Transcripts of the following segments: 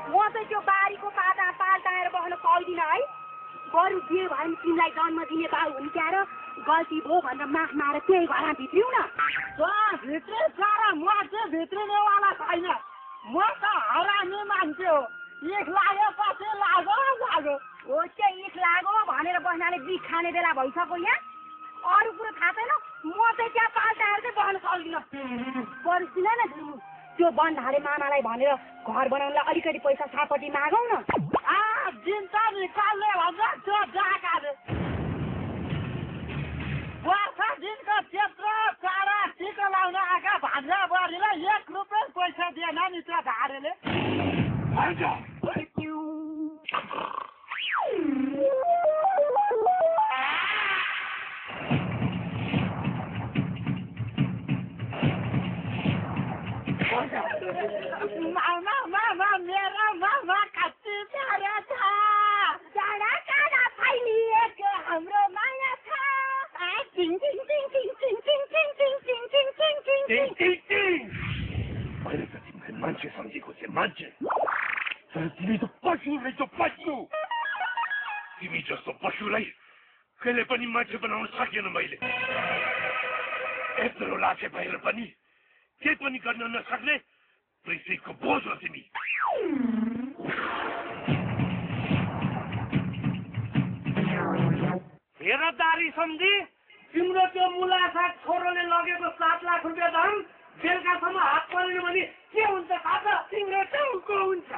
म चाहिँ त्यो बारीको पाता पाल्टाएर बस्न पाउँदिनँ है। बरु जे भयो नि तिमीलाई जन्म दिने बाउ हुन्क्याएर गल्ती भयो भनेर माफ मारेर त्यही घरमा भित्रिउ न। भित्रै छ र म चाहिँ भित्रिनेवाला छैन। म त हरामी मान्छे हो। इख लागेपछि लाग्यो। हो चाहिँ इख लाग्यो भनेर बस्नाले बिख खाने बेला भइसक्यो यहाँ। अरू कुरो थाहा छैन। म चाहिँ त्यहाँ पाल्टाएर चाहिँ बस्न सक्दिनँ। बरु सुन न त्यो बन्धाले मामालाई भनेर घर बनाउनलाई अलिकति पैसा सापट्टि मागौ न। दिन्छ निकाल्ने भन्छ त्यो डाकाले। वर्ष दिनको त्यत्रो चारा टिका लाउन आएका भान्जा बुहारीलाई 1 रुपियाँ पैसा दिएन नि त्यो धारेले। मामा मेरो मामा कति प्यारो छ। डाँडा काँडा फैलिएको हाम्रो माया छ। मैले त तिमीलाई मान्छे सम्झेको थिएँ, मान्छे। तर तिमी त पशु रहेछ, पशु। तिमी जस्तो पशुलाई कहिले पनि मान्छे बनाउन सकेन मैले। यत्रो लाछे भएर पनि केही पनि गर्न नसक्ने पृथ्वीको बोझ हो तिमी। हेर दारी सम्झी, तिम्रो त्यो मुला साग छोरोले लगेको 7 लाख रुपियाँ धन बेलुकासम्म हात परेन भने के हुन्छ थाहा छ? तिम्रो टाउको हुन्छ।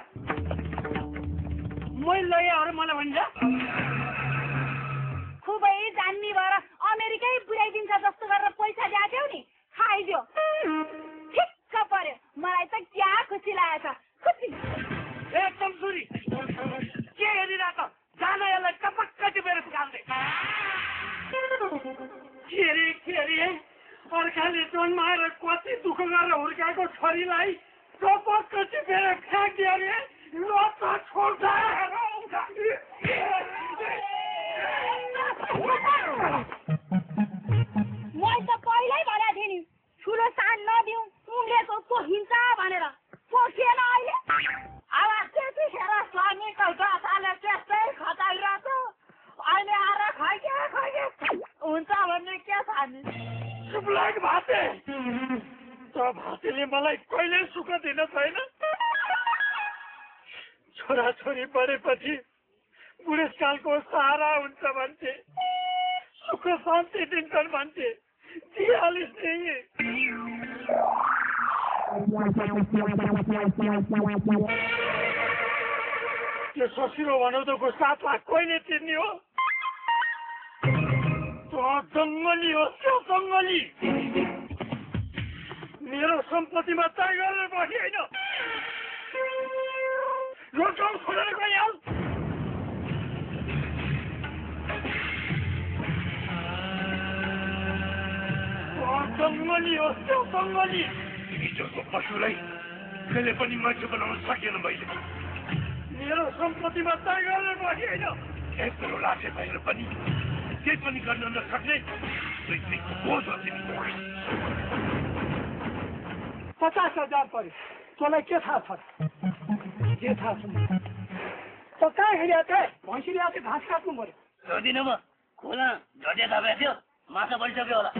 मैले लगेँ अरे मलाई भन्छ खुबै जान्ने भएर अमेरिकै पुर्याइदिन्छ जस्तो गरेर पैसा दिएको नि, खाइदियो। ठिक्क पर्यो। मलाई त क्या खुसी लागेछ। खुसी एकदम सुरी के हेरिरह त जान यसलाई टपक्क टिपेर सिकाउँदै। के रे अर्काले जन्माएर कति दुःख गरेर हुर्काएको छोरीलाई टपक्क टिपेर फ्याँकिदियो रे। ल त छोड्छ। मैले त पहिल्यै भनेको थिएँ नि ठुलो सान नदिउँ, उम्लेको पोखिन्छ भनेर। पोखिएन अहिले। अब त्यतिखेर स्वामीको दशाले त्यस्तै खटाइरहेको अहिले आएर खैके हुन्छ भन्ने के छ नि? सुब्लाक भाते त भातेले मलाई कहिल्यै सुख दिन छैन। छोराछोरी पढेपछि बुढेसकालको सहारा हुन्छ भन्थे, सुख शान्ति दिन्छन् भन्थे। दिइहालिस् नि। त्यो ससुरो भनौँदोको 7 लाख कहिले तिर्ने हो? जङ्गली हो त्यो जङ्गली। मेरो सम्पत्तिमा तय गरेर बसी होइन। रोटाउ छोडेर गइहाल। जङ्गली हो त्यो जङ्गली। तिमी जस्तो पशुलाई कहिले पनि मान्छे बनाउन सकेन मैले। मेरो सम्पत्तिमा तय गरेर बसी होइन। यत्रो लाछे भएर पनि केही पनि गर्न नसक्ने पृथ्वीको बोझ हो तिमी। 50,000 पर्यो। तँलाई के थाहा छ? के थाहा छ? त कहाँ हिँड्या त? भैँसी ल्याएको घाँस काट्नु पर्यो। सोधिनँ म खोला झट्या थापेको थियो, माछा बढिसक्यो होला।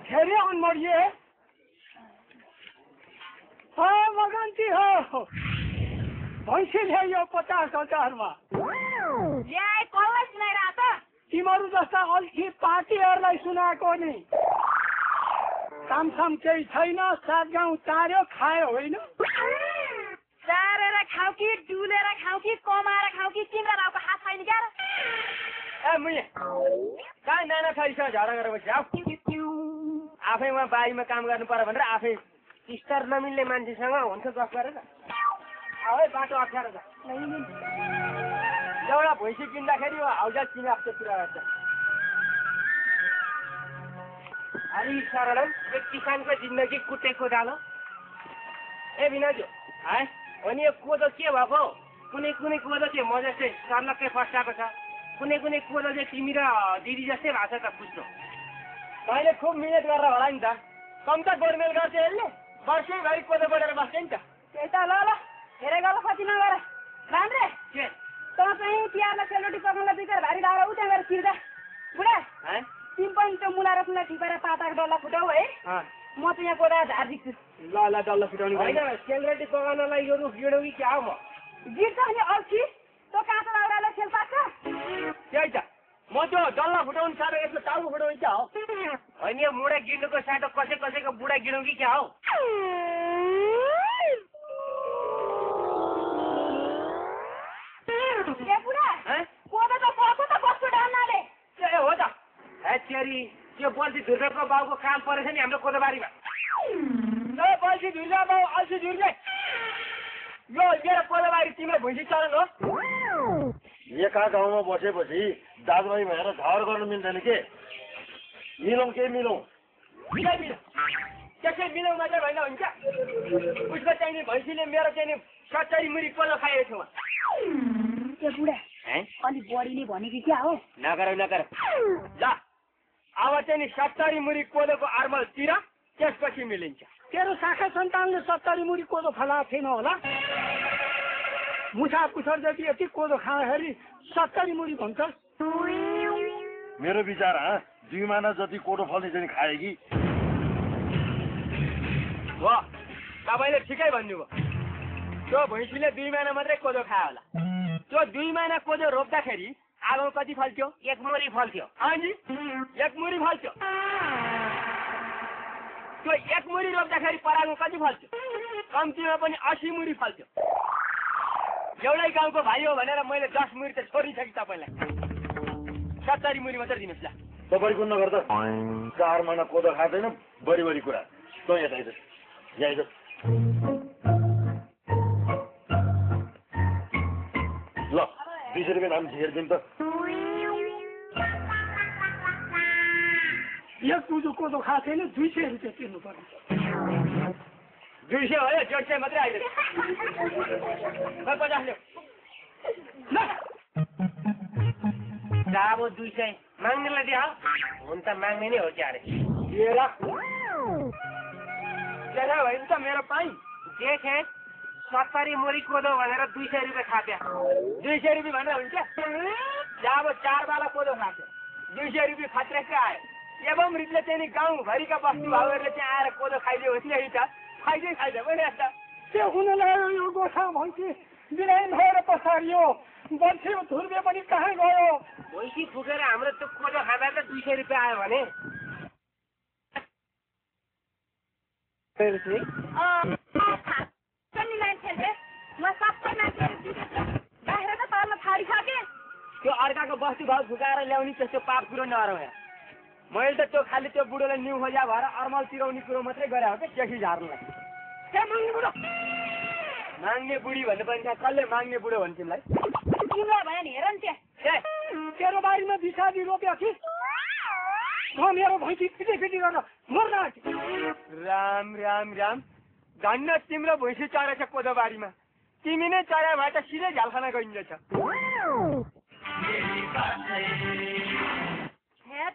फेरि अनमरिए मगन्ती हो। भैँसी ल्यायो 50,000 ल्याए कसलाई सुनाइरह त? तिमीहरू जस्ता अल्छी पार्टीहरूलाई सुनाएको नि। कामसाम केही छैन। 7 गाउँ चार्यो खायो होइन। चारेर खाऊ कि डुलेर खाऊ कि कमाएर खाऊ कि तिम्रो राउको हात छैन क्या? ए मुये कहाँ नाना छोरीसँग झगडा गरेर बस्यो? आफै उहाँ बारीमा काम गर्नु पर्यो भनेर आफै स्तर नमिल्ने मान्छेसँग हुन्छ गफ गरेर। है बाटो अप्ठ्यारो छ। एउटा भैँसी किन्दाखेरि हौजा किने कुरा गर्छ। अरे सरल किसानको जिन्दगी कुटेको डालो। ए बिनाजु है हो नि यो कोदो के भएको? कुनै कोदो चाहिँ म जस्तै सर्लक्कै फस्टाएको छ, कुनै कोदो चाहिँ तिमी र दिदी जस्तै भएको छ त बुझ्नु। मैले खुब मिहिनेत गरेर होला नि त। कम त गोडमेल गर्छ यसले। वर्षैभरि कोदो बढेर बस्छ नि त। त्यही त ल हेरेर कति नगर। राम्रे के तँ चाहिँ तिहारमा सेलरोटी पकाउनलाई दुई भारी लाएर उता गएर छिर्दा बुढा तिमी पनि त्यो मुला रसुनलाई टिपेर पाताको डल्ला फुटाऊ है म चाहिँ यहाँ कोदा झारिदिन्छु ल ल डल्ला फुटाउने होइन सेलरोटी पकाउनलाई यो रुख गिडौँ कि क्या हो म गिर्छ अनि अल्छी तँ काँचो लाउरालाई खेल पाक्छ त्यही त म त्यो डल्ला फुटाउनु साह्रो यसको टाउको फुटाउने क्या हो होइन यो मुढा गिड्नुको साटो कसैको बुढा गिडौँ कि क्या हो ए बुढा कोदो त पर्छ त कस्तो डाल्नाले ए हो त हे चेरी त्यो बल्छी धुर्गको बाउको काम परेछ नि हाम्रो कोदोबारीमा ल बल्छी धुर्गा बाउ अल्छी धुर्गे यो मेरो कोदोबारी तिम्रो भुइँसी चलन हो एका गाउँमा बसेपछि दाजुभाइ भएर झगडा गर्नु मिल्दैन के मिलौँ के मिलौँ त्यसै मिलाउँ मात्रै भएन हुन्छ उसको चाहिँ नि भैँसीले मेरो चाहिँ नि 70 मुरी कोदो खाएको छु ए बुढा अलिक बढी नै भने कि क्या हो नगर ल अब चाहिँ नि 70 मुरी कोदोको अर्मलतिर त्यसपछि मिलिन्छ तेरो शाखा सन्तानले 70 मुरी कोदो फलाएको थिएन होला मुसा पुछर जति यति कोदो खाँदाखेरि 70 मुरी भन्छस् मेरो विचार 2 महिना जति कोदो फल्ने चाहिँ खाए कि हो तपाईँले ठिकै भन्नुभयो त्यो भैँसीले 2 महिना मात्रै कोदो खायो होला त्यो 2 महिना कोदो रोप्दाखेरि आगो कति फल्थ्यो 1 मुरी फल्थ्यो अनि 1 मुरी फल्थ्यो त्यो 1 मुरी रोप्दाखेरि परागो कति फल्थ्यो कम्तीमा पनि 80 मुरी फल्थ्यो एउटै गाउँको भाइ हो भनेर मैले 10 मुरी त छोडिसकेँ तपाईँलाई 70 मुरी मात्रै दिनुहोस् ल तपाईँको नगर त 4 महिना कोदो खाँदैन बढी कुरा तँ यता आइज यहाँ आइज ल 200 रुपियाँ दाम झिकेर त एक बुझो कोदो खाएको थिएन 200 रुपियाँ तिर्नु पर्ने 200 हो 150 मात्रै आइदियो 50 ल्याऊ अब 200 माग्नेलाई दियो हुन त माग्ने नै हो क्या अरे लिएर त्यसो भयो त मेरो पाइ देखे 70 मुरी कोदो भनेर 200 रुपियाँ खाप्या 200 रुपियाँ भनेर हुन्छ अब 4 बाला कोदो खाप्यो 200 रुपियाँ खत्रेकै आयो एवं रीतिले चाहिँ नि गाउँभरिका बस्ती भाउहरूले चाहिँ आएर कोदो खाइदियो यही त खाइदियो भइरहेछ त्यो हुनलाई यो गोठा भैँसी बिराइन भएर पछाडियो बल्छी धुर्बे पनि कहाँ गयो भैँसी फुकेर हाम्रो त्यो कोदो खाँदा त 200 रुपियाँ आयो भने त्यो अर्काको वस्तु भाउ फुकाएर ल्याउने त्यस्तो पाप कुरो नरह्यो मैले त त्यो खालि त्यो बुढोलाई न्यु खोजा भएर अर्मल तिराउने कुरो मात्रै गरे हो कि चेकी झार्नुलाई माग्ने बुढी भन्नु पनि त्यहाँ कसले माग्ने बुढो भन्छ तिमीलाई तिमीलाई भयो नि हेर नि त्यहाँ तेरो बारीमा बिसादी रोप्यो कि म मेरो भैँसी फिटी गरेर मर्न आँट्यो राम राम राम धन्न तिम्रो भैँसी चरेछ कोदो बारीमा तिमी नै चरे भए त सिधै झ्यालखाना गइन्छ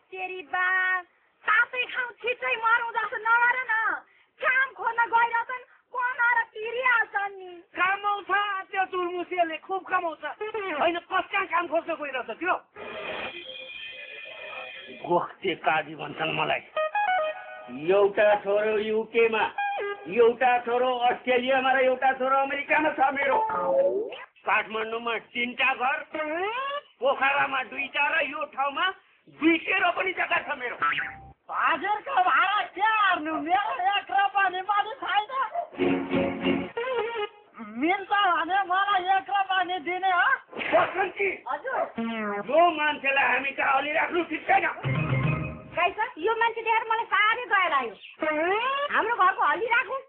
तेरी बा तातै खाउँ छिटै मरौँ जस्तो नगर न काम खोज्न गइरहेछन् कनाएर तिरिहाल्छन् नि कमाउँछ त्यो तुलमुसियाले खुब कमाउँछ होइन कसका काम खोज्न गइरहेछ त्यो गोख्ते काजी भन्छन् मलाई एउटा छोरो युकेमा एउटा छोरो अस्ट्रेलियामा र एउटा छोरो अमेरिकामा छ मेरो काठमाडौँमा 3टा घर पोखरामा 2टा र यो ठाउँमा 200 रोपनी जग्गा छ मेरो हजुरको भाडा के हार्नु मेरो 1 रुपैयाँ पनि छैन मिल्छ भने मलाई 1 रुपैयाँ दिने हो हजुर यो मान्छेलाई हामी त अलि राख्नु ठिक छैन गाई सर यो मान्छे देखेर मलाई साह्रै दया लाग्यो हाम्रो घरको हल्ली राखौँ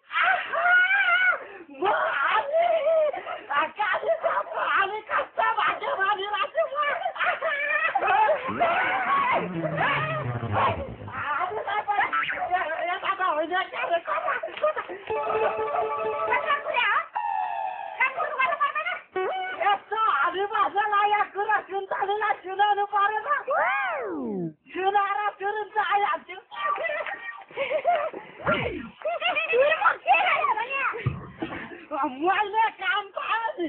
सुनाउनु परेन सुनाएर तुरुन्त आइहाल्छु मैले काम पाएँ नि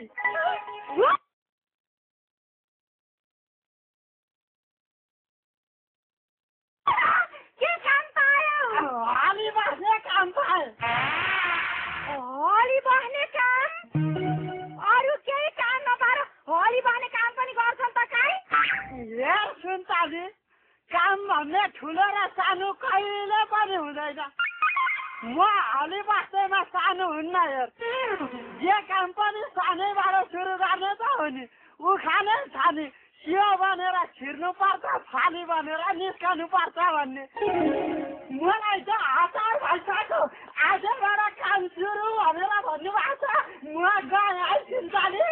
हाली बस्ने काम पाएँ। हली बस्ने काम अरू केही काम नपाएर हली बस्ने काम पनि गर्छन् त काई हेर सुन्ताली, काम भन्ने ठुलो र सानो कहिले पनि हुँदैन। म हाली बस्दैमा सानो हुन्न हेर। जे काम पनि सानैबाट सुरु गर्ने त हो नि। उखानै छ नि, सियो बनेर छिर्नु पर्छ, फाली बनेर निस्कनु पर्छ भन्ने। मलाई त हतार भइसक्यो, आजबाट काम सुरु भनेर भन्नुभएको छ। म गएँ है सुन्ताली।